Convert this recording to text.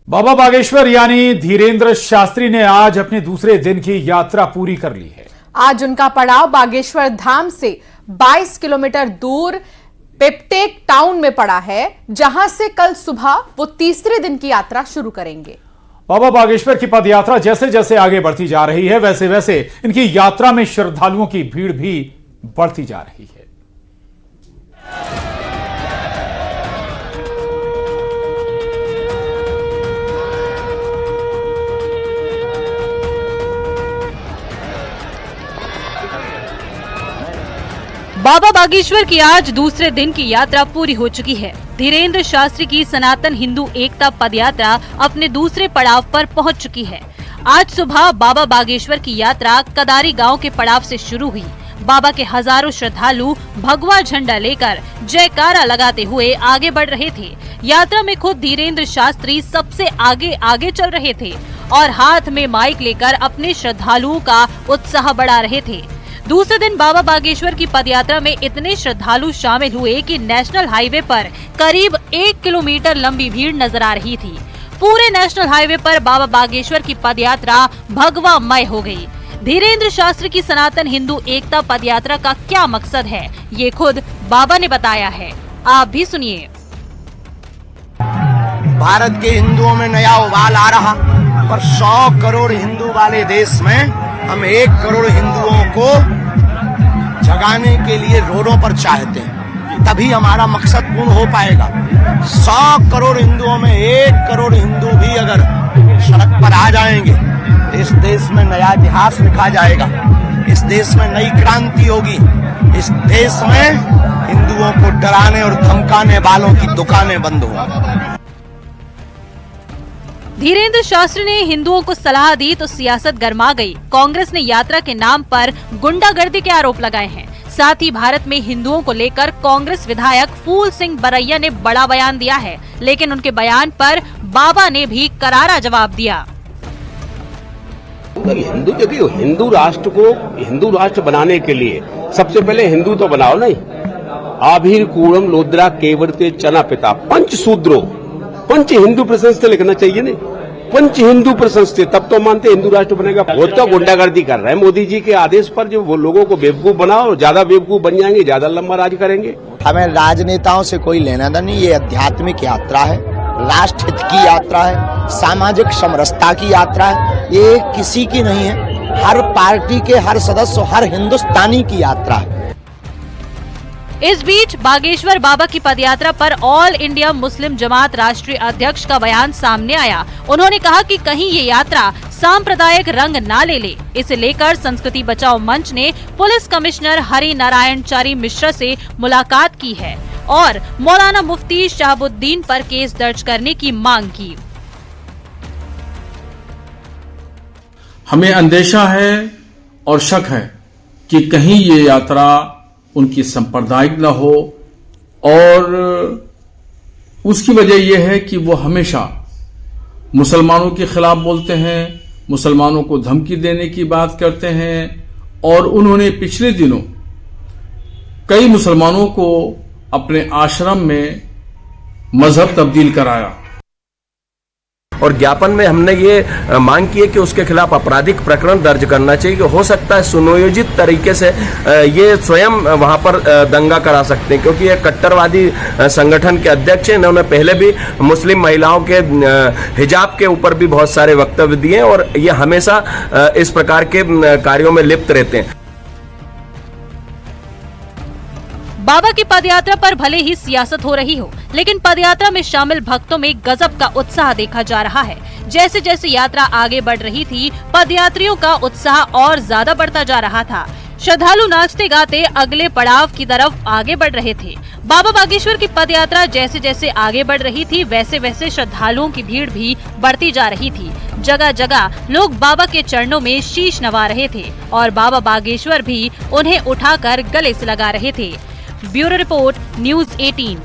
बाबा बागेश्वर यानी धीरेन्द्र शास्त्री ने आज अपने दूसरे दिन की यात्रा पूरी कर ली है। आज उनका पड़ाव बागेश्वर धाम से 22 किलोमीटर दूर पेपटेक टाउन में पड़ा है, जहां से कल सुबह वो तीसरे दिन की यात्रा शुरू करेंगे। बाबा बागेश्वर की पदयात्रा जैसे जैसे आगे बढ़ती जा रही है, वैसे वैसे इनकी यात्रा में श्रद्धालुओं की भीड़ भी बढ़ती जा रही है। बाबा बागेश्वर की आज दूसरे दिन की यात्रा पूरी हो चुकी है। धीरेन्द्र शास्त्री की सनातन हिंदू एकता पदयात्रा अपने दूसरे पड़ाव पर पहुंच चुकी है। आज सुबह बाबा बागेश्वर की यात्रा कदारी गांव के पड़ाव से शुरू हुई। बाबा के हजारों श्रद्धालु भगवा झंडा लेकर जयकारा लगाते हुए आगे बढ़ रहे थे। यात्रा में खुद धीरेन्द्र शास्त्री सबसे आगे चल रहे थे और हाथ में माइक लेकर अपने श्रद्धालुओं का उत्साह बढ़ा रहे थे। दूसरे दिन बाबा बागेश्वर की पदयात्रा में इतने श्रद्धालु शामिल हुए कि नेशनल हाईवे पर करीब 1 किलोमीटर लंबी भीड़ नजर आ रही थी। पूरे नेशनल हाईवे पर बाबा बागेश्वर की पदयात्रा भगवामय हो गई। धीरेन्द्र शास्त्री की सनातन हिंदू एकता पदयात्रा का क्या मकसद है, ये खुद बाबा ने बताया है। आप भी सुनिए। भारत के हिंदुओं में नया उबाल आ रहा, पर 100 करोड़ हिंदू वाले देश में हम 1 करोड़ हिंदुओं को जगाने के लिए रोडों पर चाहते हैं, तभी हमारा मकसद पूर्ण हो पाएगा। 100 करोड़ हिंदुओं में 1 करोड़ हिंदू भी अगर सड़क पर आ जाएंगे, इस देश में नया इतिहास लिखा जाएगा, इस देश में नई क्रांति होगी, इस देश में हिंदुओं को डराने और धमकाने वालों की दुकानें बंद होंगी। धीरेन्द्र शास्त्री ने हिंदुओं को सलाह दी तो सियासत गर्मा गई। कांग्रेस ने यात्रा के नाम पर गुंडागर्दी के आरोप लगाए हैं। साथ ही भारत में हिंदुओं को लेकर कांग्रेस विधायक फूल सिंह बरैया ने बड़ा बयान दिया है, लेकिन उनके बयान पर बाबा ने भी करारा जवाब दिया। हिंदू देखिए, हिंदू राष्ट्र को हिंदू राष्ट्र बनाने के लिए सबसे पहले हिंदू तो बनाओ नहीं। आभीर कूड़म लोद्रा केवरते चना पिता पंच सूत्रों, पंच हिंदू प्रशंसते लिखना चाहिए नहीं, पंच हिंदू प्रशंसते, तब तो मानते हिंदू राष्ट्र बनेगा। वो तो गुंडागर्दी कर रहे हैं मोदी जी के आदेश पर, जो वो लोगों को बेवकूफ बनाओ, ज्यादा बेवकूफ बन जाएंगे, ज्यादा लंबा राज करेंगे। हमें राजनेताओं से कोई लेना देना नहीं, ये आध्यात्मिक यात्रा है, राष्ट्र हित की यात्रा है, सामाजिक समरसता की यात्रा है। ये किसी की नहीं है, हर पार्टी के हर सदस्य, हर हिंदुस्तानी की यात्रा है। इस बीच बागेश्वर बाबा की पदयात्रा पर ऑल इंडिया मुस्लिम जमात राष्ट्रीय अध्यक्ष का बयान सामने आया। उन्होंने कहा कि कहीं ये यात्रा सांप्रदायिक रंग ना ले। इसे लेकर संस्कृति बचाओ मंच ने पुलिस कमिश्नर हरि नारायण चारी मिश्रा से मुलाकात की है और मौलाना मुफ्ती शहाबुद्दीन पर केस दर्ज करने की मांग की। हमें अंदेशा है और शक है कि कहीं ये यात्रा उनकी सांप्रदायिक न हो, और उसकी वजह यह है कि वो हमेशा मुसलमानों के खिलाफ बोलते हैं, मुसलमानों को धमकी देने की बात करते हैं, और उन्होंने पिछले दिनों कई मुसलमानों को अपने आश्रम में मजहब तब्दील कराया। और ज्ञापन में हमने ये मांग की है कि उसके खिलाफ आपराधिक प्रकरण दर्ज करना चाहिए, कि हो सकता है सुनियोजित तरीके से ये स्वयं वहां पर दंगा करा सकते हैं, क्योंकि ये कट्टरवादी संगठन के अध्यक्ष हैं। इन्होंने पहले भी मुस्लिम महिलाओं के हिजाब के ऊपर भी बहुत सारे वक्तव्य दिए और ये हमेशा इस प्रकार के कार्यों में लिप्त रहते हैं। बाबा की पदयात्रा पर भले ही सियासत हो रही हो, लेकिन पदयात्रा में शामिल भक्तों में गजब का उत्साह देखा जा रहा है। जैसे जैसे यात्रा आगे बढ़ रही थी, पदयात्रियों का उत्साह और ज्यादा बढ़ता जा रहा था। श्रद्धालु नाचते गाते अगले पड़ाव की तरफ आगे बढ़ रहे थे। बाबा बागेश्वर की पदयात्रा जैसे जैसे आगे बढ़ रही थी, वैसे वैसे श्रद्धालुओं की भीड़ भी बढ़ती जा रही थी। जगह जगह लोग बाबा के चरणों में शीश नवा रहे थे और बाबा बागेश्वर भी उन्हें उठाकर गले से लगा रहे थे। Bureau report, news 18।